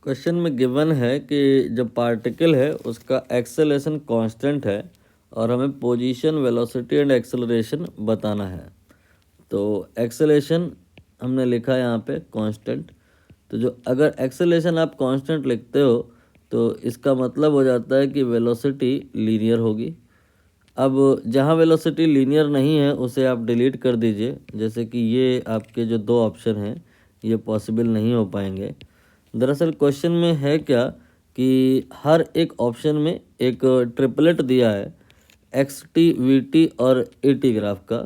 Question में given है कि जब पार्टिकल है उसका एक्सेलरेशन कांस्टेंट है और हमें पोजीशन, वेलोसिटी एंड एक्सेलरेशन बताना है। तो एक्सेलरेशन हमने लिखा है यहाँ पे कांस्टेंट। तो जो अगर एक्सेलरेशन आप कांस्टेंट लिखते हो तो इसका मतलब हो जाता है कि वेलोसिटी लीनियर होगी। अब जहाँ वेलोसिटी लीनियर नहीं है उसे आप डिलीट कर दीजिए, जैसे कि ये आपके जो दो ऑप्शन हैं ये पॉसिबल नहीं हो पाएंगे। दरअसल क्वेश्चन में है क्या कि हर एक ऑप्शन में एक ट्रिपलेट दिया है, एक्स टी, वी टी और ए टी ग्राफ का।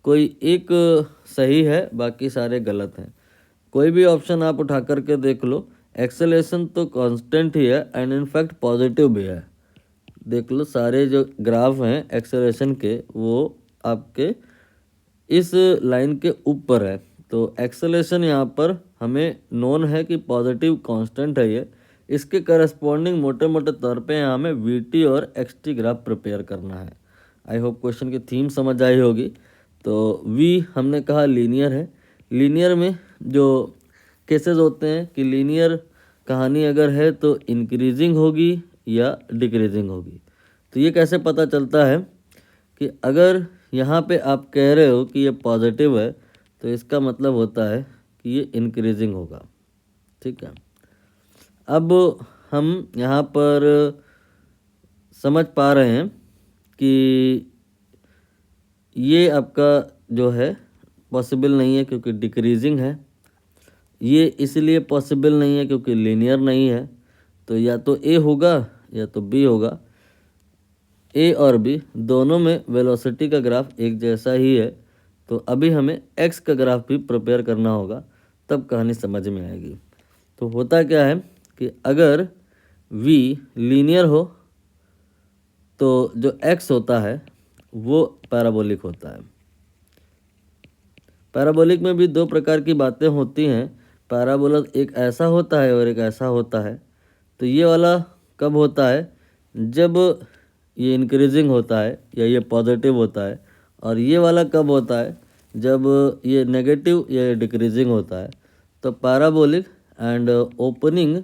कोई एक सही है, बाकी सारे गलत हैं। कोई भी ऑप्शन आप उठा करके देख लो, एक्सेलरेशन तो कांस्टेंट ही है एंड इनफैक्ट पॉजिटिव भी है। देख लो सारे जो ग्राफ हैं एक्सेलरेशन के वो आपके इस लाइन के ऊपर है। तो एक्सेलरेशन यहाँ पर हमें नोन है कि पॉजिटिव कांस्टेंट है ये। इसके करस्पॉन्डिंग मोटे मोटे तौर पे यहाँ हमें वी टी और एक्स टी ग्राफ प्रिपेयर करना है। आई होप क्वेश्चन की थीम समझ आई होगी। तो वी हमने कहा लीनियर है। लीनियर में जो केसेस होते हैं कि लीनियर कहानी अगर है तो इंक्रीजिंग होगी या डिक्रीजिंग होगी। तो ये कैसे पता चलता है कि अगर यहाँ पे आप कह रहे हो कि ये पॉजिटिव है तो इसका मतलब होता है कि ये इंक्रीजिंग होगा। ठीक है, अब हम यहाँ पर समझ पा रहे हैं कि ये आपका जो है पॉसिबल नहीं है क्योंकि डिक्रीजिंग है। ये इसलिए पॉसिबल नहीं है क्योंकि लीनियर नहीं है। तो या तो ए होगा या तो बी होगा। ए और बी दोनों में वेलोसिटी का ग्राफ एक जैसा ही है, तो अभी हमें एक्स का ग्राफ भी प्रिपेयर करना होगा, तब कहानी समझ में आएगी। तो होता क्या है कि अगर v लीनियर हो तो जो x होता है वो पैराबोलिक होता है। पैराबोलिक में भी दो प्रकार की बातें होती हैं। पैराबोला एक ऐसा होता है और एक ऐसा होता है। तो ये वाला कब होता है? जब ये इंक्रीजिंग होता है या ये पॉजिटिव होता है। और ये वाला कब होता है? जब ये नेगेटिव या ये डिक्रीजिंग होता है। तो पैराबोलिक एंड ओपनिंग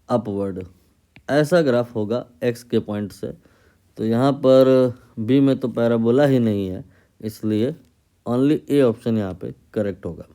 अपवर्ड, ऐसा ग्राफ होगा एक्स के पॉइंट से। तो यहाँ पर बी में तो पैराबोला ही नहीं है, इसलिए ओनली ए ऑप्शन यहाँ पे करेक्ट होगा।